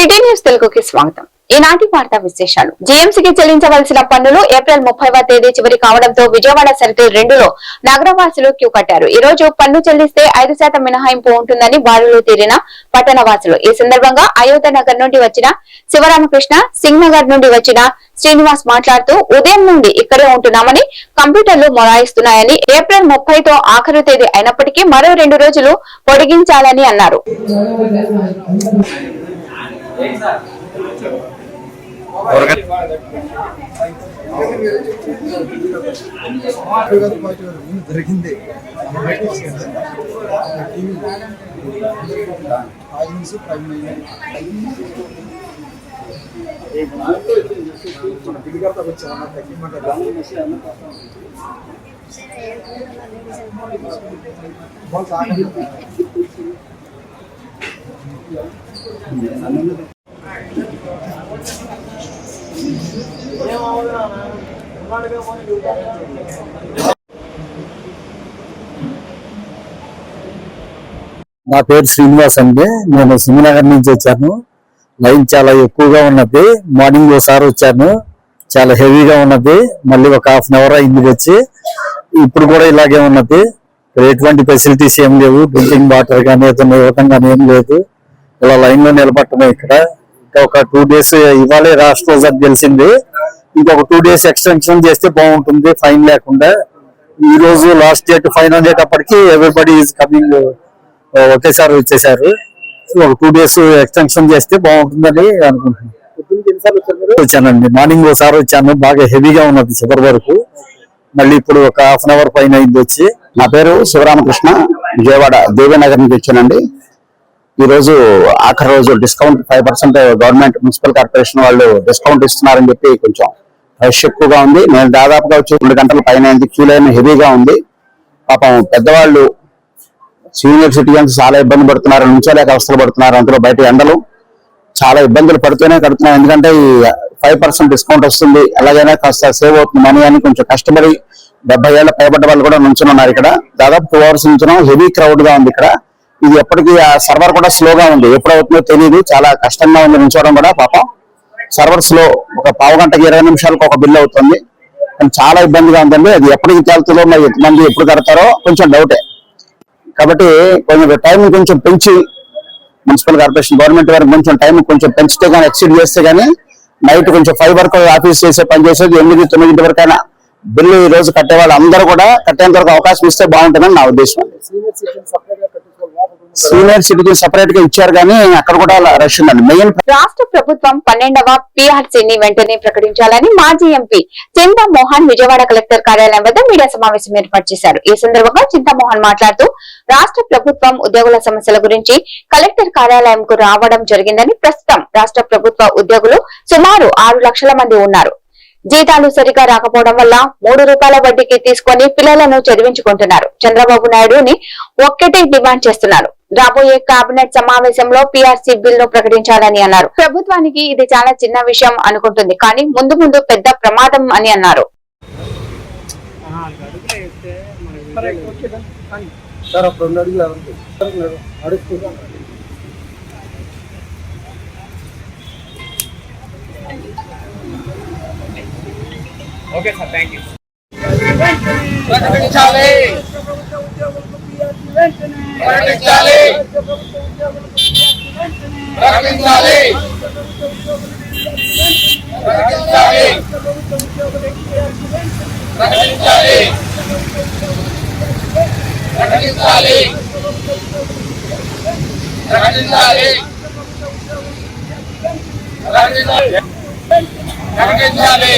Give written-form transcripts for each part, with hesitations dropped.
City news తెలుగుకి స్వాగతం. ఈనాటి వార్తా విశేషాలు. జీఎంసీకి చెల్లించవలసిన పన్నులు ఏప్రిల్ 30వ తేదీ చివరి కావడంతో విజయవాడ సర్కిల్ 2లో నగరవాసులు క్యూ కట్టారు. ఈ రోజు పన్ను చెల్లిస్తే 5% మినహాయింపు ఉంటుందని బారులు తీరిన పట్టణవాసులు. ఈ సందర్భంగా అయోధ్య నగర్ నుండి వచ్చిన శివరామకృష్ణ, సింగ్ నగర్ నుండి వచ్చిన శ్రీనివాస్ మాట్లాడుతూ ఉదయం నుండి ఇక్కడే ఉంటున్నామని, కంప్యూటర్లు మొరాయిస్తున్నాయని, ఏప్రిల్ 30తో ఆఖరు తేదీ అయినప్పటికీ మరో 2 రోజులు పొడిగించాలని అన్నారు. నా పేరు శ్రీనివాస్ అండి. నేను సింగనగర్ నుంచి వచ్చాను. లైన్ చాలా ఎక్కువగా ఉన్నది. మార్నింగ్ ఒకసారి వచ్చాను, చాలా హెవీగా ఉన్నది. మళ్ళీ ఒక హాఫ్ అన్ అవర్ అయింది వచ్చి. ఇప్పుడు కూడా ఇలాగే ఉన్నది. ఎటువంటి ఫెసిలిటీస్ ఏం లేవు. డ్రింకింగ్ వాటర్ కానీ ఏదైనా ఇవ్వటం కానీ ఏం లేదు. ఇలా లైన్ లో నిలబట్టమే. ఇక్కడ ఇంకా ఒక 2 days ఇవ్వాలి. రాష్ట్ర తెలిసింది. ఇంకొక 2 days ఎక్స్టెన్షన్ చేస్తే బాగుంటుంది, ఫైన్ లేకుండా. ఈ రోజు లాస్ట్ డేట్, ఫైన్ అనేటప్పటికి ఎవ్రీబడి ఈజ్ కమింగ్, ఒకేసారి వచ్చేసారు. ఒక 2 days ఎక్స్టెన్షన్ చేస్తే బాగుంటుందని అనుకుంటున్నాను. వచ్చానండి. మార్నింగ్ ఒకసారి వచ్చాను, బాగా హెవీగా ఉన్నది చివరి వరకు. మళ్ళీ ఇప్పుడు ఒక హాఫ్ అన్ అవర్ పైన అయింది వచ్చి. నా పేరు శివరామకృష్ణ, విజయవాడ దేవీనగర్ నుంచి వచ్చానండి. ఈ రోజు ఆఖరి రోజు డిస్కౌంట్ 5% గవర్నమెంట్ మున్సిపల్ కార్పొరేషన్ వాళ్ళు డిస్కౌంట్ ఇస్తున్నారని చెప్పి కొంచెం రష్ ఎక్కువగా ఉంది. నేను దాదాపుగా వచ్చి 2 గంటల పైన అయింది. క్యూ లైన్ హెవీగా ఉంది. పాపం పెద్దవాళ్ళు, సీనియర్ సిటిజన్స్ చాలా ఇబ్బంది పడుతున్నారు, నుంచోలేక అవస్థలు పడుతున్నారు. అందులో బయట ఎండలు చాలా ఇబ్బందులు పడుతూనే కడుతున్నారు. ఎందుకంటే ఈ 5% డిస్కౌంట్ వస్తుంది, ఎలాగైనా కాస్త సేవ్ అవుతుంది మనీ అని కొంచెం కష్టపడి 70 ఏళ్ల పైబడ్డ వాళ్ళు కూడా నుంచున్నారు. ఇక్కడ దాదాపు 2 hours నుంచున్నాం. హెవీ క్రౌడ్ గా ఉంది ఇక్కడ. ఇది ఎప్పటికీ ఆ సర్వర్ కూడా స్లోగా ఉంది, ఎప్పుడవుతుందో తెలియదు. చాలా కష్టంగా ఉంది నుంచోవడం కూడా. పాపం సర్వర్ స్లో. ఒక పావు గంటకి 20 నిమిషాలకు ఒక బిల్ అవుతుంది. చాలా ఇబ్బందిగా ఉందండి. అది ఎప్పటికి తేలుతుందో, మరి ఎంతమంది ఎప్పుడు కడతారో కొంచెం డౌటే. కాబట్టి కొంచెం టైం కొంచెం పెంచి మున్సిపల్ కార్పొరేషన్ గవర్నమెంట్ వారికి కొంచెం టైం కొంచెం పెంచితే కానీ, ఎక్సీడ్ చేస్తే కానీ, నైట్ కొంచెం 5 వరకు ఆఫీస్ చేసే పని చేసేది 8-9 వరకైనా బిల్లు ఈ రోజు కట్టే వాళ్ళు అందరూ కూడా కట్టేంత వరకు అవకాశం ఇస్తే బాగుంటుందని నా ఉద్దేశం. సీనియర్ సిటిజన్ సెపరేట్ గా ఇచ్చారు కానీ అక్కడ కూడా రష్ ఉందండి. మెయిన్ రాష్ట్ర ప్రభుత్వం 12వ PRCని వెంటనే ప్రకటించాలని మాజీ ఎంపీ చింతామోహన్ విజయవాడ కలెక్టర్ కార్యాలయం వద్ద మీడియా సమావేశం ఏర్పాటు చేశారు. ఈ సందర్భంగా చింతామోహన్ మాట్లాడుతూ రాష్ట్ర ప్రభుత్వం ఉద్యోగుల సమస్యల గురించి కలెక్టర్ కార్యాలయంకు రావడం జరిగిందని, ప్రస్తుతం రాష్ట్ర ప్రభుత్వ ఉద్యోగులు సుమారు 6 లక్షల మంది ఉన్నారు. జీతాలు సరిగా రాకపోవడం వల్ల 3 రూపాయల వడ్డీకి తీసుకొని పిల్లలను చదివించుకుంటున్నారు. చంద్రబాబు నాయుడుని ఒక్కటే డిమాండ్ చేస్తున్నారు. రాబోయే కేబినెట్ సమావేశంలో PRC బిల్లు ప్రకటించాలని అన్నారు. ప్రభుత్వానికి ఇది చాలా చిన్న విషయం అనుకుంటుంది, కానీ ముందు ముందు పెద్ద ప్రమాదం అని అన్నారు. Okay sir, thank you. ప్రకటించాలి, ప్రకటించాలి, ప్రకటించాలి, ప్రకటించాలి, ప్రకటించాలి, ప్రకటించాలి, ప్రకటించాలి, ప్రకటించాలి,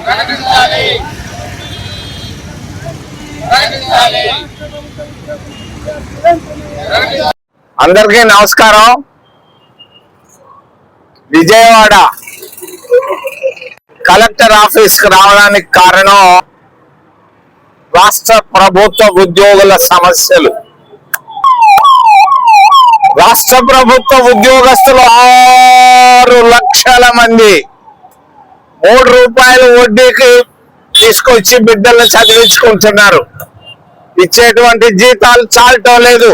ప్రకటించాలి, ప్రకటించాలి. అందరికీ నమస్కారం. విజయవాడ కలెక్టర్ ఆఫీస్ కి రావడానికి కారణం రాష్ట్ర ప్రభుత్వ ఉద్యోగుల సమస్యలు. రాష్ట్ర ప్రభుత్వ ఉద్యోగస్తులు 6 లక్షల మంది 3 రూపాయల వడ్డీకి తీసుకొచ్చి బిడ్డలను చదివించుకుంటున్నారు. ఇచ్చేటువంటి జీతాలు చాలటం లేదు.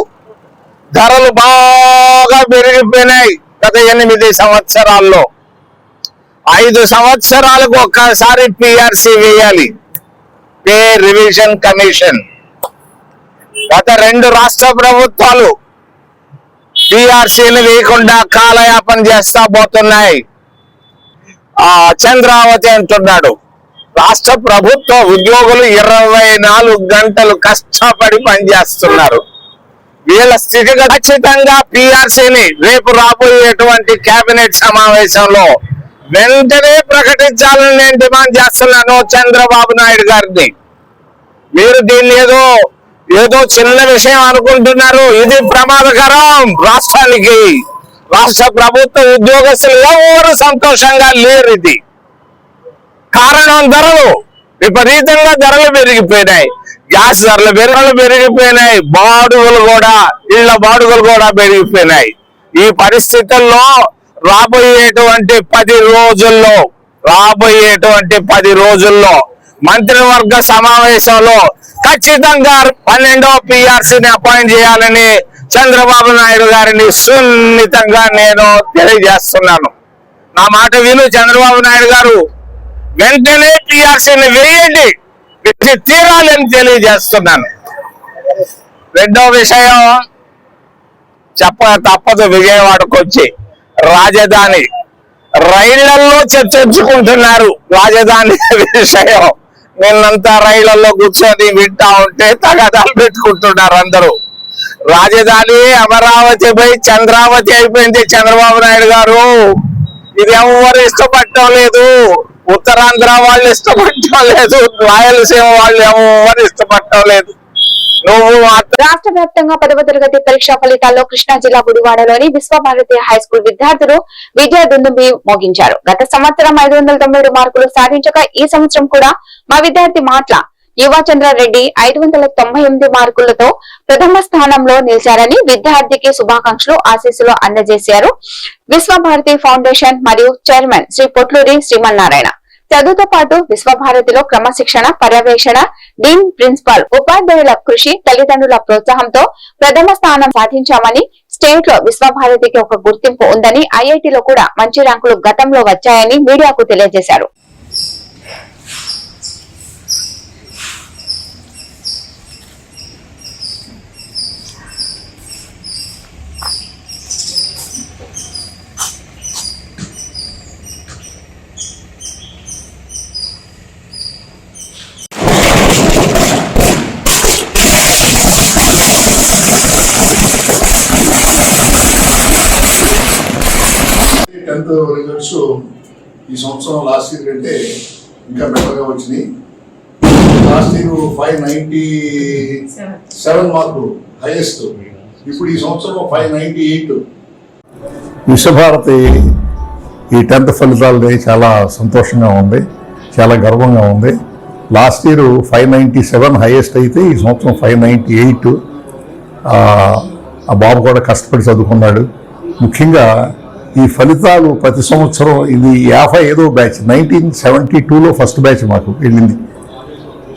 ధరలు బాగా పెరిగిపోయినాయి గత 8 సంవత్సరాల్లో. 5 సంవత్సరాలకు ఒక్కసారి పిఆర్సి వేయాలి, పే రివిజన్ కమిషన్. గత 2 రాష్ట్ర ప్రభుత్వాలు పిఆర్సీని వేయకుండా కాలయాపన చేస్తా పోతున్నాయి. చంద్రావతి అంటున్నాడు, రాష్ట్ర ప్రభుత్వ ఉద్యోగులు 24 గంటలు కష్టపడి పనిచేస్తున్నారు. వీళ్ళ స్థితి ఖచ్చితంగా పిఆర్సీని రేపు రాబోయేటువంటి కేబినెట్ సమావేశంలో వెంటనే ప్రకటించాలని నేను డిమాండ్ చేస్తున్నాను చంద్రబాబు నాయుడు గారిని. మీరు దీన్ని ఏదో చిన్న విషయం అనుకుంటున్నారు. ఇది ప్రమాదకరం రాష్ట్రానికి. రాష్ట్ర ప్రభుత్వ ఉద్యోగస్తులు ఎవరు సంతోషంగా లేరు. ఇది కారణం ధరలు, విపరీతంగా ధరలు పెరిగిపోయినాయి. గ్యాస్ ధరలు పెరిగిపోయినాయి. ఇళ్ల బాడుగులు కూడా పెరిగిపోయినాయి. ఈ పరిస్థితుల్లో రాబోయేటువంటి 10 రోజుల్లో మంత్రివర్గ సమావేశంలో ఖచ్చితంగా 12వ పిఆర్సీని అపాయింట్ చేయాలని చంద్రబాబు నాయుడు గారిని సున్నితంగా నేను తెలియజేస్తున్నాను. నా మాట విను చంద్రబాబు నాయుడు గారు, వెంటనే పిఆర్సీని వేయండి, తీరాలని తెలియజేస్తున్నాను. రెండో విషయం చెప్ప తప్పదు, విజయవాడకు వచ్చి రాజధాని రైళ్లలో చర్చించుకుంటున్నారు. రాజధాని విషయం నిన్నంతా రైళ్లలో కూర్చొని వింటా ఉంటే తగాదాలు పెట్టుకుంటున్నారు అందరూ. రాజధాని అమరావతి పోయి చంద్రావతి అయిపోయింది చంద్రబాబు నాయుడు గారు. ఇది ఎవరు ఇష్టపడటం లేదు. ఉత్తరాంధ్ర వాళ్ళు ఇష్టపడటం లేదు, రాయలసీమ వాళ్ళు ఎవరు ఇష్టపడటం లేదు. రాష్ట్ర వ్యాప్తంగా 10వ తరగతి పరీక్షా ఫలితాల్లో కృష్ణా జిల్లా గుడివాడలోని విశ్వభారతి హైస్కూల్ విద్యార్థులు విద్యాదుందుబి మోగించారు. గత సంవత్సరం 597 మార్కులు సాధించగా ఈ సంవత్సరం కూడా మా విద్యార్థి మాట్ల యువచంద్రారెడ్డి 598 మార్కులతో ప్రథమ స్థానంలో నిలిచారని విద్యార్థికి శుభాకాంక్షలు ఆశీస్సులు అందజేశారు విశ్వభారతి ఫౌండేషన్ మరియు చైర్మన్ శ్రీ పొట్లూరి శ్రీమన్నారాయణ. చదువుతో పాటు విశ్వభారతిలో క్రమశిక్షణ, పర్యవేక్షణ, డీన్, ప్రిన్సిపాల్, ఉపాధ్యాయుల కృషి, తల్లిదండ్రుల ప్రోత్సాహంతో ప్రథమ స్థానం సాధించామని, స్టేట్ లో విశ్వభారతికి ఒక గుర్తింపు ఉందని, ఐఐటిలో కూడా మంచి ర్యాంకులు గతంలో వచ్చాయని మీడియాకు తెలియజేశారు. టెన్త్ రిజల్ట్స్ ఈ సంవత్సరం లాస్ట్ ఇయర్ కంటే ఇంకా బెటర్గా వచ్చినాయి. లాస్ట్ ఇయర్ 597 మార్కులు హైయెస్ట్, ఇప్పుడు ఈ సంవత్సరం 598. విశ్వభారతి ఈ 10th ఫలితాలని చాలా సంతోషంగా ఉంది, చాలా గర్వంగా ఉంది. లాస్ట్ ఇయర్ 597 హైయెస్ట్ అయితే ఈ సంవత్సరం 598. ఆ బాబు కూడా కష్టపడి చదువుకున్నాడు. ముఖ్యంగా ఈ ఫలితాలు ప్రతి సంవత్సరం ఇది 55వ బ్యాచ్. 1972లో ఫస్ట్ బ్యాచ్ మాకు వెళ్ళింది,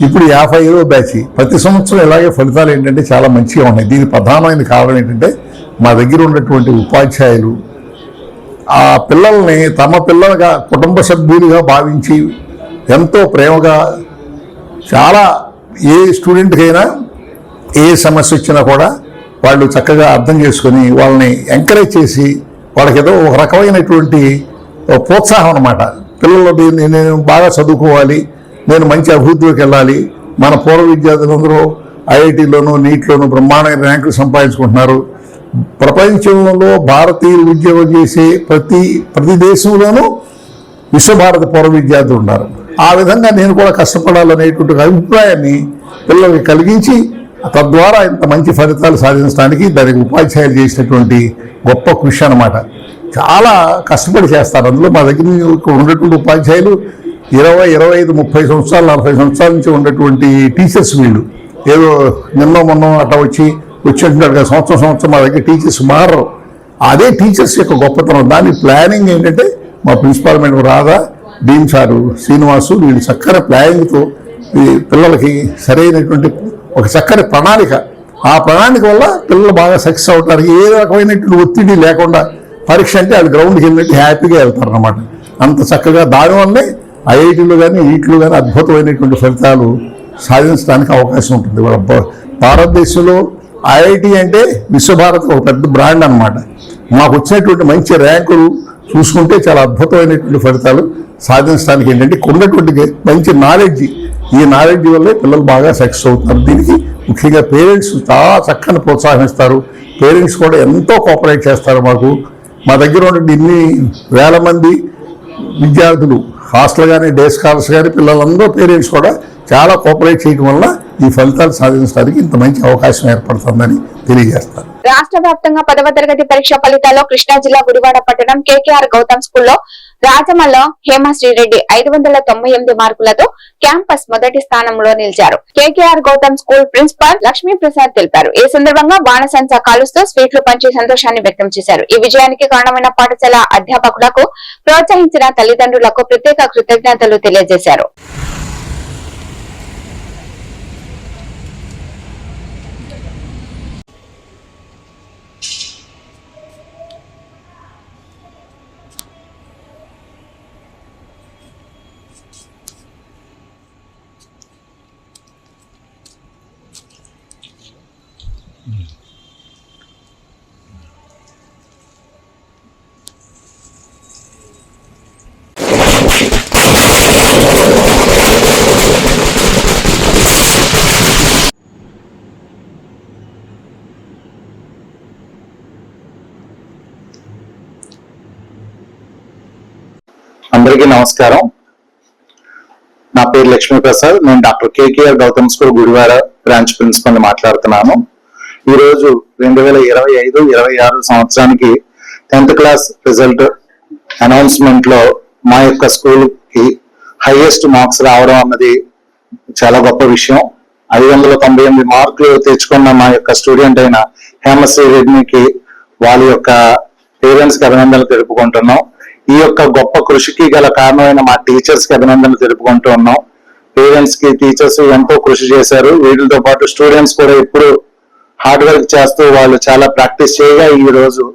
ఇప్పుడు 55వ బ్యాచ్. ప్రతి సంవత్సరం ఇలాగే ఫలితాలు ఏంటంటే చాలా మంచిగా ఉన్నాయి. దీనికి ప్రధానమైన కారణం ఏంటంటే మా దగ్గర ఉన్నటువంటి ఉపాధ్యాయులు ఆ పిల్లల్ని తమ పిల్లలుగా, కుటుంబ సభ్యులుగా భావించి ఎంతో ప్రేమగా, చాలా ఏ స్టూడెంట్కైనా ఏ సమస్య వచ్చినా కూడా వాళ్ళు చక్కగా అర్థం చేసుకొని వాళ్ళని ఎంకరేజ్ చేసి వాళ్ళకి ఏదో ఒక రకమైనటువంటి ప్రోత్సాహం అన్నమాట. పిల్లలు నేను బాగా చదువుకోవాలి, నేను మంచి అభివృద్ధిలోకి వెళ్ళాలి. మన పూర్వ విద్యార్థులందరూ ఐఐటీలోనూ, నీట్లోనూ బ్రహ్మాండమైన ర్యాంకులు సంపాదించుకుంటున్నారు. ప్రపంచంలో భారతీయులు ఉద్యోగం చేసే ప్రతి దేశంలోనూ విశ్వభారతి పూర్వ విద్యార్థులు ఉన్నారు. ఆ విధంగా నేను కూడా కష్టపడాలనేటువంటి అభిప్రాయాన్ని పిల్లలకి కలిగించి తద్వారా ఇంత మంచి ఫలితాలు సాధించడానికి దానికి ఉపాధ్యాయులు చేసినటువంటి గొప్ప కృషి అన్నమాట. చాలా కష్టపడి చేస్తారు. అందులో మా దగ్గర ఉన్నటువంటి ఉపాధ్యాయులు 20, 25, 30 సంవత్సరాలు, 40 సంవత్సరాల నుంచి ఉన్నటువంటి టీచర్స్. వీళ్ళు ఏదో మొన్న అట్లా వచ్చినట్టున్నారు కదా. సంవత్సరం మా దగ్గర టీచర్స్ మారరు. అదే టీచర్స్ యొక్క గొప్పతనం. దాని ప్లానింగ్ ఏంటంటే మా principal madam Radha, dean sir Srinivasu, వీళ్ళు చక్కని ప్లానింగ్తో పిల్లలకి సరైనటువంటి ఒక చక్కని ప్రణాళిక ఆ ప్రణాళిక వల్ల పిల్లలు బాగా సక్సెస్ అవుతారు. ఏ రకమైనటువంటి ఒత్తిడి లేకుండా పరీక్ష అంటే వాళ్ళు గ్రౌండ్కి వెళ్ళినట్టు హ్యాపీగా వెళ్తారు అన్నమాట. అంత చక్కగా దానివల్లే ఐఐటీలో కానీ వీటిలో కానీ అద్భుతమైనటువంటి ఫలితాలు సాధించడానికి అవకాశం ఉంటుంది. భారతదేశంలో ఐఐటి అంటే విశ్వభారత్ ఒక పెద్ద బ్రాండ్ అన్నమాట. మాకు వచ్చినటువంటి మంచి ర్యాంకులు చూసుకుంటే చాలా అద్భుతమైనటువంటి ఫలితాలు సాధించడానికి ఏంటంటే ఉన్నటువంటి మంచి నాలెడ్జ్, ఈ నాలెడ్జ్ వల్లే పిల్లలు బాగా సక్సెస్ అవుతారు. దీనికి ముఖ్యంగా పేరెంట్స్ చాలా చక్కని ప్రోత్సాహిస్తారు. పేరెంట్స్ కూడా ఎంతో కోఆపరేట్ చేస్తారు. మా దగ్గర ఉన్నటువంటి ఇన్ని వేల మంది విద్యార్థులు హాస్టల్ కానీ డే స్కాలర్స్ కానీ పిల్లలందరూ పేరెంట్స్ కూడా చాలా కోఆపరేట్ చేయడం వల్ల ఈ ఫలితాలు సాధించడానికి ఇంత మంచి అవకాశం ఏర్పడుతుందని తెలియజేస్తారు. రాష్ట్ర వ్యాప్తంగా 10వ తరగతి పరీక్ష ఫలితాల్లో కృష్ణా జిల్లా గుడివాడ పట్టణం కేకేఆర్ గౌతమ్ స్కూల్లో రాజమల్లో హేమశ్రీరెడ్డి 598 మార్కులతో క్యాంపస్ మొదటి స్థానంలో నిలిచారు. KKR Gautam school principal Lakshmi Prasad తెలిపారు. ఈ సందర్భంగా బాణసంచా కాలుస్తూ స్వీట్లు పంచి సంతోషాన్ని వ్యక్తం చేశారు. ఈ విజయానికి కారణమైన పాఠశాల అధ్యాపకులకు, ప్రోత్సహించిన తల్లిదండ్రులకు ప్రత్యేక కృతజ్ఞతలు తెలియజేశారు. అందరికీ నమస్కారం. నా పేరు లక్ష్మీ ప్రసాద్. నేను doctor KKR Gautam school Gudivada branch principal మాట్లాడుతున్నాను. ఈరోజు 2025-26 సంవత్సరానికి 10th క్లాస్ రిజల్ట్ అనౌన్స్మెంట్ లో మా యొక్క స్కూల్ కి హైయెస్ట్ మార్క్స్ రావడం అన్నది చాలా గొప్ప విషయం. 598 మార్కులు తెచ్చుకున్న మా యొక్క స్టూడెంట్ అయిన హేమశ్రీ రెడ్డికి వాళ్ళ యొక్క పేరెంట్స్ కి అభినందనలు తెలుపుకుంటున్నాం. ఈ యొక్క గొప్ప కృషికి గల కారణమైన మా టీచర్స్ కి అభినందనలు తెలుపుకుంటూ ఉన్నాం. పేరెంట్స్ కి, టీచర్స్ ఎంతో కృషి చేశారు. వీటితో పాటు స్టూడెంట్స్ కూడా ఎప్పుడు హార్డ్ వర్క్ చేస్తూ వాళ్ళు చాలా ప్రాక్టీస్ చేయగా ఈ రోజు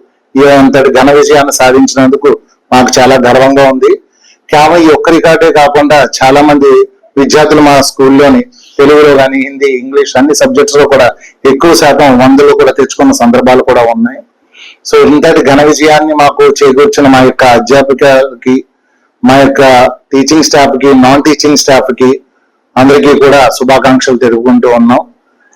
ఇంతటి ఘన విజయాన్ని సాధించినందుకు మాకు చాలా గర్వంగా ఉంది. కేవలం ఈ ఒక్క రికార్డే కాకుండా చాలా మంది విద్యార్థులు మా స్కూల్లోని తెలుగులో కానీ, హిందీ, ఇంగ్లీష్ అన్ని సబ్జెక్ట్స్ లో కూడా ఎక్కువ శాతం 100 కూడా తెచ్చుకున్న సందర్భాలు కూడా ఉన్నాయి. సో ఇంతటి ఘన విజయాన్ని మాకు చేకూర్చిన మా యొక్క అధ్యాపకులకి, మా యొక్క టీచింగ్ స్టాఫ్ కి, నాన్ టీచింగ్ స్టాఫ్ కి అందరికీ కూడా శుభాకాంక్షలు తెలుపుకుంటూ ఉన్నాం.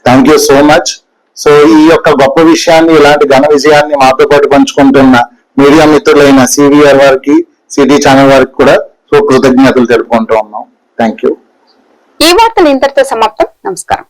Thank you so much. So ఈ యొక్క గొప్ప విషయాన్ని, ఇలాంటి ఘన విజయాన్ని మాతో పాటు పంచుకుంటున్న మీడియా మిత్రులైన సివిఆర్ వారికి, సిటీ ఛానల్ వారికి కూడా కృతజ్ఞతలు తెలుపుకుంటూ ఉన్నాం. Thank you. ఈ వార్తలు ఇంతటితో సమాప్తం. నమస్కారం.